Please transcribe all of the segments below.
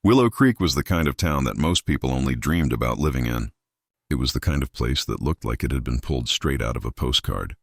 Willow Creek was the kind of town that most people only dreamed about living in. It was the kind of place that looked like it had been pulled straight out of a postcard.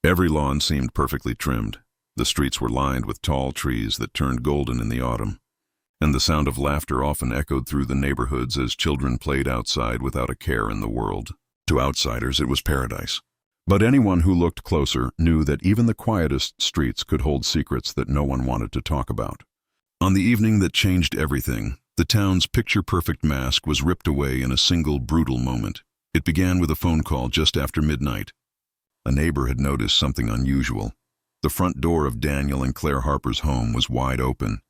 Every lawn seemed perfectly trimmed. The streets were lined with tall trees that turned golden in the autumn, and the sound of laughter often echoed through the neighborhoods as children played outside without a care in the world. To outsiders, it was paradise. But anyone who looked closer knew that even the quietest streets could hold secrets that no one wanted to talk about. On the evening that changed everything, the town's picture-perfect mask was ripped away in a single brutal moment. It began with a phone call just after midnight. A neighbor had noticed something unusual. The front door of Daniel and Claire Harper's home was wide open.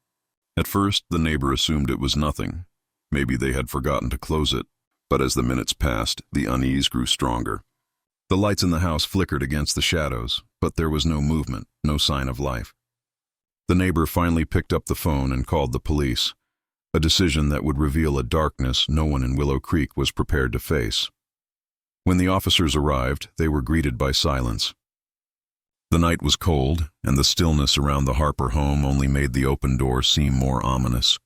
At first, the neighbor assumed it was nothing. Maybe they had forgotten to close it. But as the minutes passed, the unease grew stronger. The lights in the house flickered against the shadows, but there was no movement, no sign of life. The neighbor finally picked up the phone and called the police, a decision that would reveal a darkness no one in Willow Creek was prepared to face. When the officers arrived, they were greeted by silence. The night was cold, and the stillness around the Harper home only made the open door seem more ominous.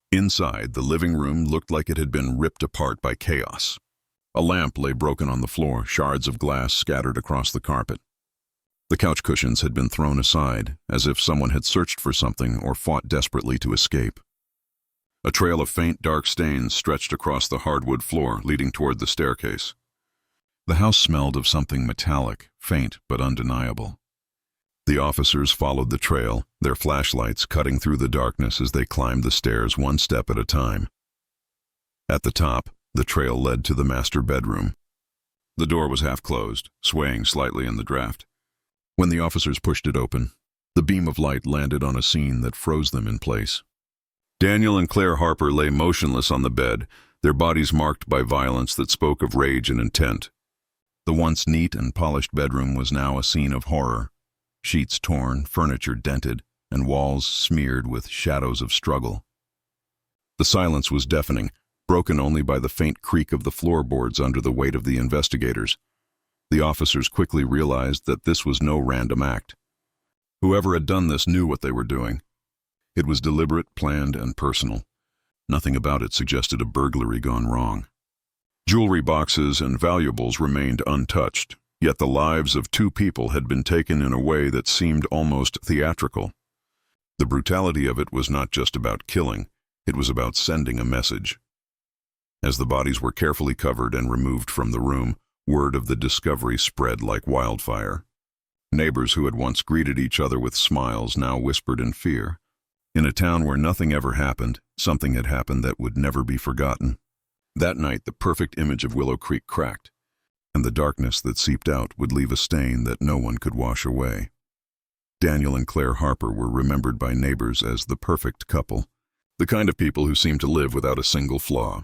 Inside, the living room looked like it had been ripped apart by chaos. A lamp lay broken on the floor, shards of glass scattered across the carpet. The couch cushions had been thrown aside, as if someone had searched for something or fought desperately to escape. A trail of faint, dark stains stretched across the hardwood floor, leading toward the staircase. The house smelled of something metallic, faint but undeniable. The officers followed the trail, their flashlights cutting through the darkness as they climbed the stairs one step at a time. At the top, the trail led to the master bedroom. The door was half closed, swaying slightly in the draft. When the officers pushed it open, the beam of light landed on a scene that froze them in place. Daniel and Claire Harper lay motionless on the bed, their bodies marked by violence that spoke of rage and intent. The once neat and polished bedroom was now a scene of horror. Sheets torn, furniture dented, and walls smeared with shadows of struggle. The silence was deafening, broken only by the faint creak of the floorboards under the weight of the investigators. The officers quickly realized that this was no random act. Whoever had done this knew what they were doing. It was deliberate, planned, and personal. Nothing about it suggested a burglary gone wrong. Jewelry boxes and valuables remained untouched, yet the lives of two people had been taken in a way that seemed almost theatrical. The brutality of it was not just about killing, it was about sending a message. As the bodies were carefully covered and removed from the room, word of the discovery spread like wildfire. Neighbors who had once greeted each other with smiles now whispered in fear. In a town where nothing ever happened, something had happened that would never be forgotten. That night, the perfect image of Willow Creek cracked, and the darkness that seeped out would leave a stain that no one could wash away. Daniel and Claire Harper were remembered by neighbors as the perfect couple, the kind of people who seemed to live without a single flaw.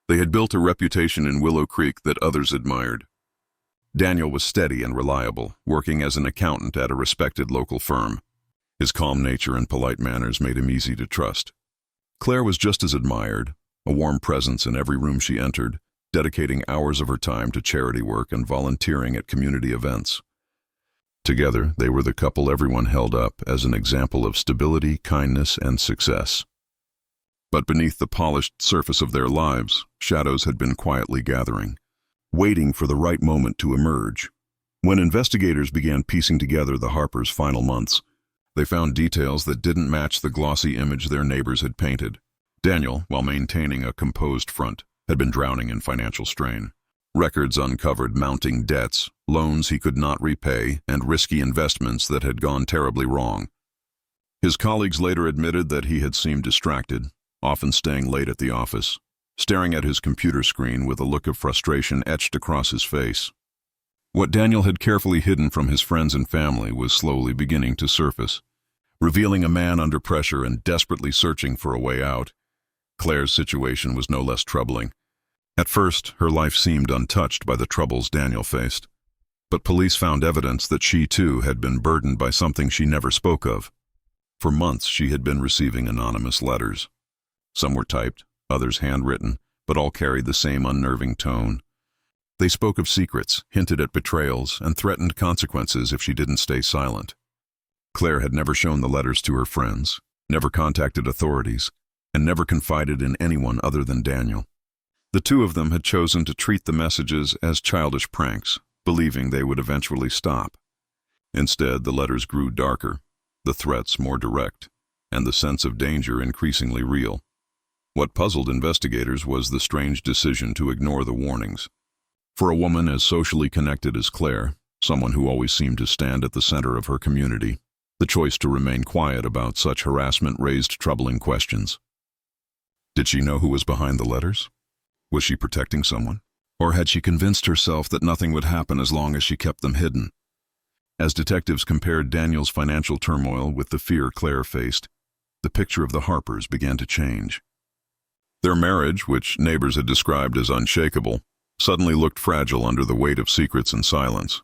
They had built a reputation in Willow Creek that others admired. Daniel was steady and reliable, working as an accountant at a respected local firm. His calm nature and polite manners made him easy to trust. Claire was just as admired, a warm presence in every room she entered, dedicating hours of her time to charity work and volunteering at community events. Together, they were the couple everyone held up as an example of stability, kindness, and success. But beneath the polished surface of their lives, shadows had been quietly gathering, waiting for the right moment to emerge. When investigators began piecing together the Harpers' final months, they found details that didn't match the glossy image their neighbors had painted. Daniel, while maintaining a composed front, had been drowning in financial strain. Records uncovered mounting debts, loans he could not repay, and risky investments that had gone terribly wrong. His colleagues later admitted that he had seemed distracted, often staying late at the office, staring at his computer screen with a look of frustration etched across his face. What Daniel had carefully hidden from his friends and family was slowly beginning to surface, revealing a man under pressure and desperately searching for a way out. Claire's situation was no less troubling. At first, her life seemed untouched by the troubles Daniel faced, but police found evidence that she too had been burdened by something she never spoke of. For months, she had been receiving anonymous letters. Some were typed, others handwritten, but all carried the same unnerving tone. They spoke of secrets, hinted at betrayals, and threatened consequences if she didn't stay silent. Claire had never shown the letters to her friends, never contacted authorities, and never confided in anyone other than Daniel. The two of them had chosen to treat the messages as childish pranks, believing they would eventually stop. Instead, the letters grew darker, the threats more direct, and the sense of danger increasingly real. What puzzled investigators was the strange decision to ignore the warnings. For a woman as socially connected as Claire, someone who always seemed to stand at the center of her community, the choice to remain quiet about such harassment raised troubling questions. Did she know who was behind the letters? Was she protecting someone? Or had she convinced herself that nothing would happen as long as she kept them hidden? As detectives compared Daniel's financial turmoil with the fear Claire faced, the picture of the Harpers began to change. Their marriage, which neighbors had described as unshakable, suddenly looked fragile under the weight of secrets and silence.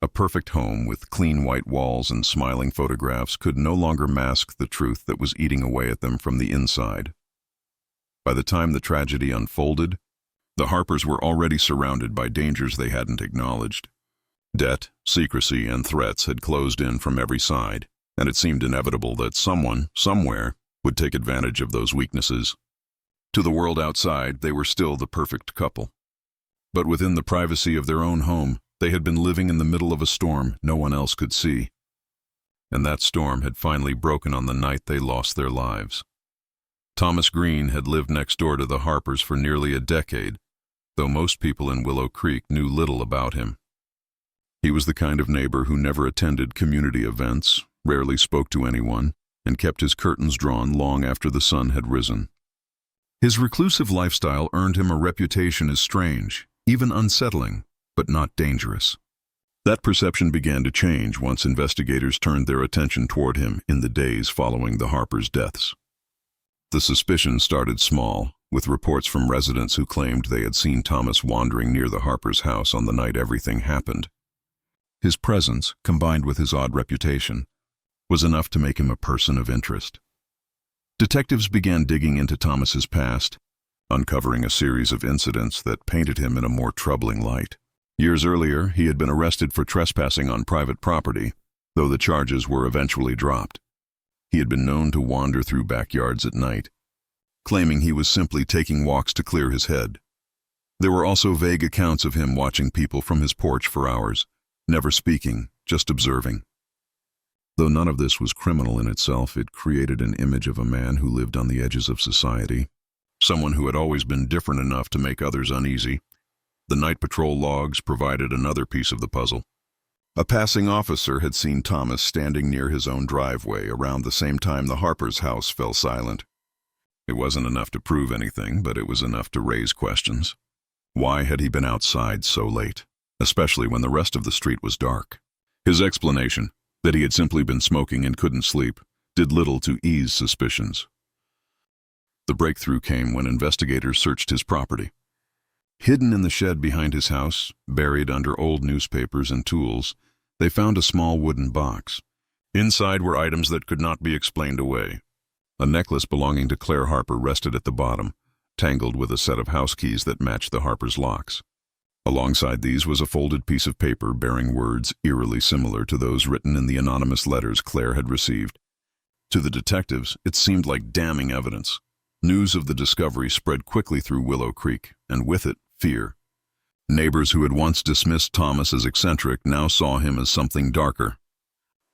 A perfect home with clean white walls and smiling photographs could no longer mask the truth that was eating away at them from the inside. By the time the tragedy unfolded, the Harpers were already surrounded by dangers they hadn't acknowledged. Debt, secrecy, and threats had closed in from every side, and it seemed inevitable that someone, somewhere, would take advantage of those weaknesses. To the world outside, they were still the perfect couple. But within the privacy of their own home, they had been living in the middle of a storm no one else could see. And that storm had finally broken on the night they lost their lives. Thomas Green had lived next door to the Harpers for nearly a decade, though most people in Willow Creek knew little about him. He was the kind of neighbor who never attended community events, rarely spoke to anyone, and kept his curtains drawn long after the sun had risen. His reclusive lifestyle earned him a reputation as strange, even unsettling, but not dangerous. That perception began to change once investigators turned their attention toward him in the days following the Harpers' deaths. The suspicion started small, with reports from residents who claimed they had seen Thomas wandering near the Harpers' house on the night everything happened. His presence, combined with his odd reputation, was enough to make him a person of interest. Detectives began digging into Thomas's past, uncovering a series of incidents that painted him in a more troubling light. Years earlier, he had been arrested for trespassing on private property, though the charges were eventually dropped. He had been known to wander through backyards at night, claiming he was simply taking walks to clear his head. There were also vague accounts of him watching people from his porch for hours, never speaking, just observing. Though none of this was criminal in itself, it created an image of a man who lived on the edges of society, someone who had always been different enough to make others uneasy. The night patrol logs provided another piece of the puzzle. A passing officer had seen Thomas standing near his own driveway around the same time the Harpers' house fell silent. It wasn't enough to prove anything, but it was enough to raise questions. Why had he been outside so late, especially when the rest of the street was dark? His explanation, that he had simply been smoking and couldn't sleep, did little to ease suspicions. The breakthrough came when investigators searched his property. Hidden in the shed behind his house, buried under old newspapers and tools, they found a small wooden box. Inside were items that could not be explained away. A necklace belonging to Claire Harper rested at the bottom, tangled with a set of house keys that matched the Harpers' locks. Alongside these was a folded piece of paper bearing words eerily similar to those written in the anonymous letters Claire had received. To the detectives, it seemed like damning evidence. News of the discovery spread quickly through Willow Creek, and with it, fear. Neighbors who had once dismissed Thomas as eccentric now saw him as something darker.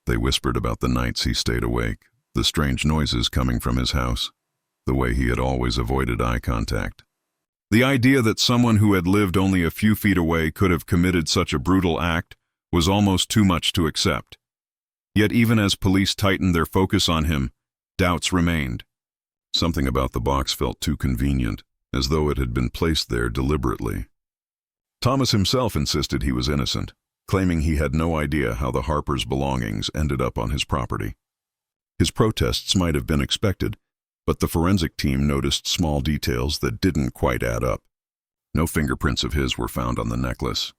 They whispered about the nights he stayed awake, the strange noises coming from his house, the way he had always avoided eye contact. The idea that someone who had lived only a few feet away could have committed such a brutal act was almost too much to accept. Yet even as police tightened their focus on him, doubts remained. Something about the box felt too convenient, as though it had been placed there deliberately. Thomas himself insisted he was innocent, claiming he had no idea how the Harpers' belongings ended up on his property. His protests might have been expected, but the forensic team noticed small details that didn't quite add up. No fingerprints of his were found on the necklace.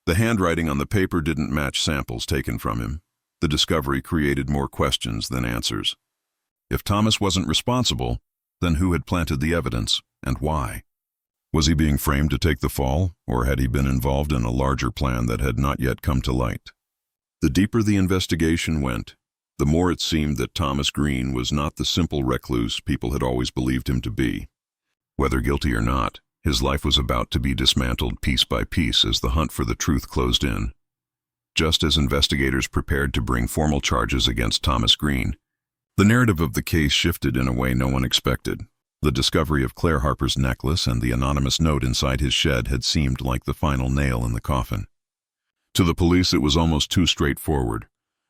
The handwriting on the paper didn't match samples taken from him. The discovery created more questions than answers. If Thomas wasn't responsible, then who had planted the evidence, and why? Was he being framed to take the fall, or had he been involved in a larger plan that had not yet come to light? The deeper the investigation went, the more it seemed that Thomas Green was not the simple recluse people had always believed him to be. Whether guilty or not, his life was about to be dismantled piece by piece as the hunt for the truth closed in. Just as investigators prepared to bring formal charges against Thomas Green, the narrative of the case shifted in a way no one expected. The discovery of Claire Harper's necklace and the anonymous note inside his shed had seemed like the final nail in the coffin. To the police, it was almost too straightforward.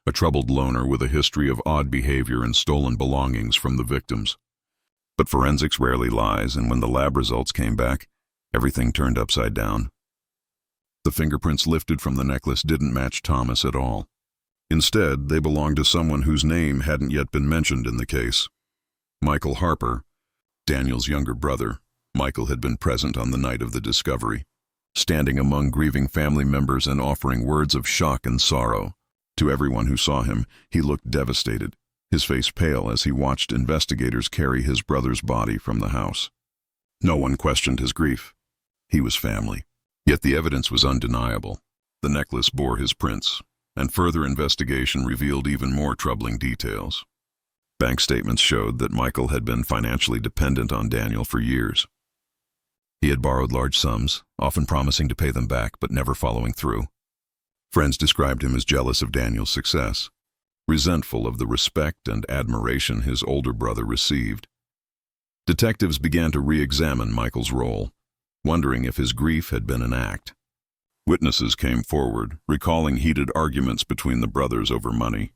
A troubled loner with a history of odd behavior and stolen belongings from the victims. But forensics rarely lies, and when the lab results came back, everything turned upside down. The fingerprints lifted from the necklace didn't match Thomas at all. Instead, they belonged to someone whose name hadn't yet been mentioned in the case. Michael Harper, Daniel's younger brother. Michael had been present on the night of the discovery, standing among grieving family members and offering words of shock and sorrow. To everyone who saw him, he looked devastated, his face pale as he watched investigators carry his brother's body from the house. No one questioned his grief. He was family. Yet the evidence was undeniable. The necklace bore his prints, and further investigation revealed even more troubling details. Bank statements showed that Michael had been financially dependent on Daniel for years. He had borrowed large sums, often promising to pay them back but never following through. Friends described him as jealous of Daniel's success, resentful of the respect and admiration his older brother received. Detectives began to re-examine Michael's role, wondering if his grief had been an act. Witnesses came forward, recalling heated arguments between the brothers over money.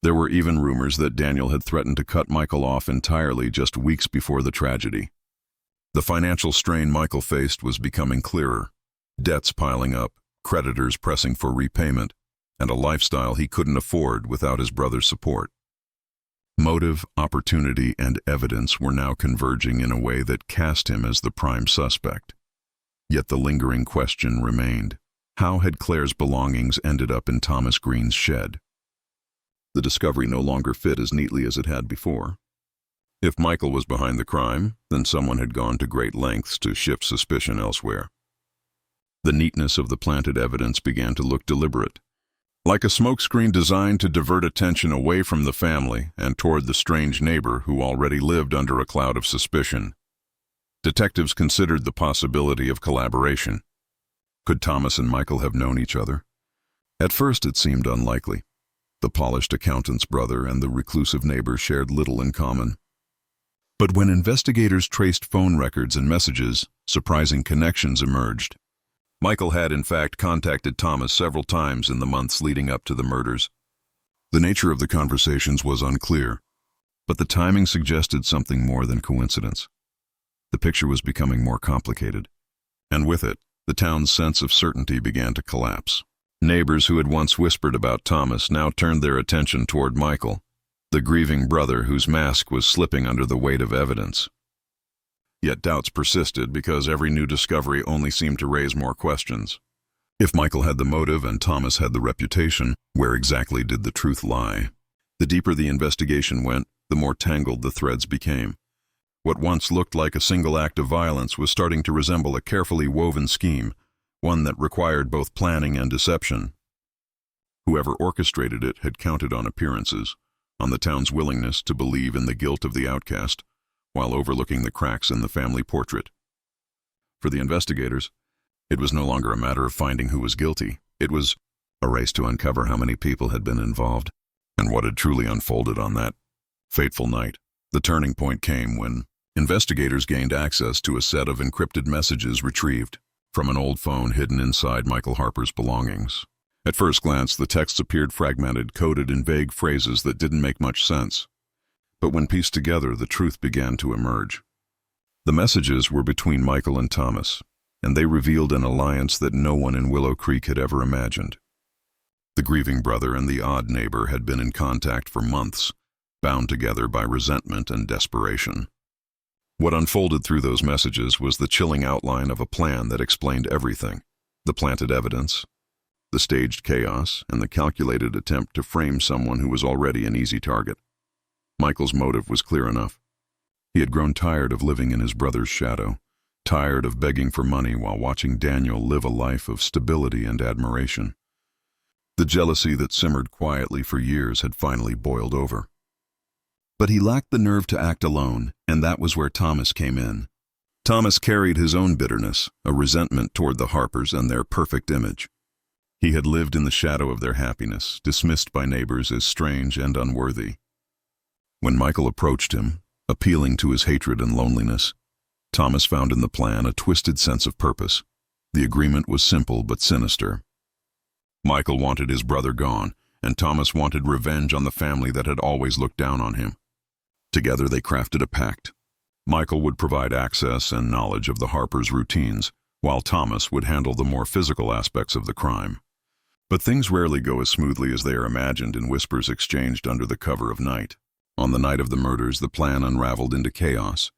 There were even rumors that Daniel had threatened to cut Michael off entirely just weeks before the tragedy. The financial strain Michael faced was becoming clearer, debts piling up, creditors pressing for repayment, and a lifestyle he couldn't afford without his brother's support. Motive, opportunity, and evidence were now converging in a way that cast him as the prime suspect. Yet the lingering question remained: how had Claire's belongings ended up in Thomas Green's shed? The discovery no longer fit as neatly as it had before. If Michael was behind the crime, then someone had gone to great lengths to shift suspicion elsewhere. The neatness of the planted evidence began to look deliberate, like a smokescreen designed to divert attention away from the family and toward the strange neighbor who already lived under a cloud of suspicion. Detectives considered the possibility of collaboration. Could Thomas and Michael have known each other? At first it seemed unlikely. The polished accountant's brother and the reclusive neighbor shared little in common. But when investigators traced phone records and messages, surprising connections emerged. Michael had, in fact, contacted Thomas several times in the months leading up to the murders. The nature of the conversations was unclear, but the timing suggested something more than coincidence. The picture was becoming more complicated, and with it, the town's sense of certainty began to collapse. Neighbors who had once whispered about Thomas now turned their attention toward Michael, the grieving brother whose mask was slipping under the weight of evidence. Yet doubts persisted because every new discovery only seemed to raise more questions. If Michael had the motive and Thomas had the reputation, where exactly did the truth lie? The deeper the investigation went, the more tangled the threads became. What once looked like a single act of violence was starting to resemble a carefully woven scheme, one that required both planning and deception. Whoever orchestrated it had counted on appearances, on the town's willingness to believe in the guilt of the outcast, while overlooking the cracks in the family portrait. For the investigators, it was no longer a matter of finding who was guilty. It was a race to uncover how many people had been involved, and what had truly unfolded on that fateful night. The turning point came when investigators gained access to a set of encrypted messages retrieved from an old phone hidden inside Michael Harper's belongings. At first glance, the texts appeared fragmented, coded in vague phrases that didn't make much sense. But when pieced together, the truth began to emerge. The messages were between Michael and Thomas, and they revealed an alliance that no one in Willow Creek had ever imagined. The grieving brother and the odd neighbor had been in contact for months, bound together by resentment and desperation. What unfolded through those messages was the chilling outline of a plan that explained everything: the planted evidence, the staged chaos, and the calculated attempt to frame someone who was already an easy target. Michael's motive was clear enough. He had grown tired of living in his brother's shadow, tired of begging for money while watching Daniel live a life of stability and admiration. The jealousy that simmered quietly for years had finally boiled over. But he lacked the nerve to act alone, and that was where Thomas came in. Thomas carried his own bitterness, a resentment toward the Harpers and their perfect image. He had lived in the shadow of their happiness, dismissed by neighbors as strange and unworthy. When Michael approached him, appealing to his hatred and loneliness, Thomas found in the plan a twisted sense of purpose. The agreement was simple but sinister. Michael wanted his brother gone, and Thomas wanted revenge on the family that had always looked down on him. Together they crafted a pact. Michael would provide access and knowledge of the Harpers' routines, while Thomas would handle the more physical aspects of the crime. But things rarely go as smoothly as they are imagined in whispers exchanged under the cover of night. On the night of the murders, the plan unraveled into chaos.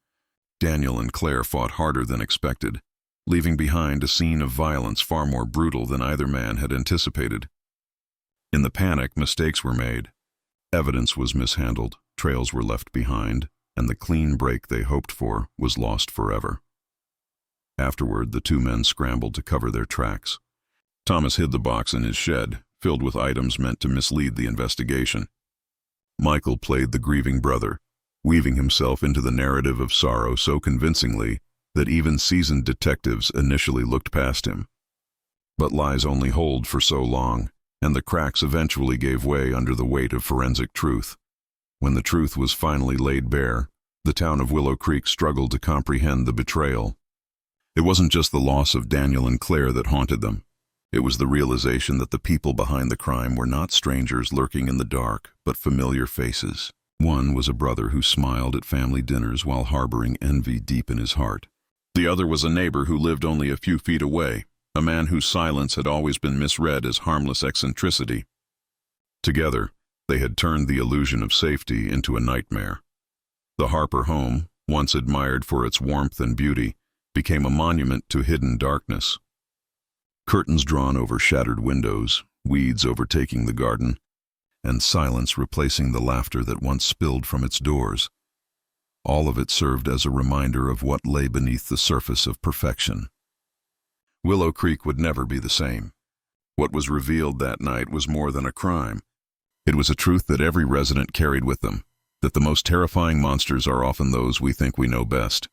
Daniel and Claire fought harder than expected, leaving behind a scene of violence far more brutal than either man had anticipated. In the panic, mistakes were made. Evidence was mishandled, trails were left behind, and the clean break they hoped for was lost forever. Afterward, the two men scrambled to cover their tracks. Thomas hid the box in his shed, filled with items meant to mislead the investigation. Michael played the grieving brother, weaving himself into the narrative of sorrow so convincingly that even seasoned detectives initially looked past him. But lies only hold for so long, and the cracks eventually gave way under the weight of forensic truth. When the truth was finally laid bare, the town of Willow Creek struggled to comprehend the betrayal. It wasn't just the loss of Daniel and Claire that haunted them. It was the realization that the people behind the crime were not strangers lurking in the dark, but familiar faces. One was a brother who smiled at family dinners while harboring envy deep in his heart. The other was a neighbor who lived only a few feet away, a man whose silence had always been misread as harmless eccentricity. Together, they had turned the illusion of safety into a nightmare. The Harper home, once admired for its warmth and beauty, became a monument to hidden darkness. Curtains drawn over shattered windows, weeds overtaking the garden, and silence replacing the laughter that once spilled from its doors. All of it served as a reminder of what lay beneath the surface of perfection. Willow Creek would never be the same. What was revealed that night was more than a crime. It was a truth that every resident carried with them, that the most terrifying monsters are often those we think we know best.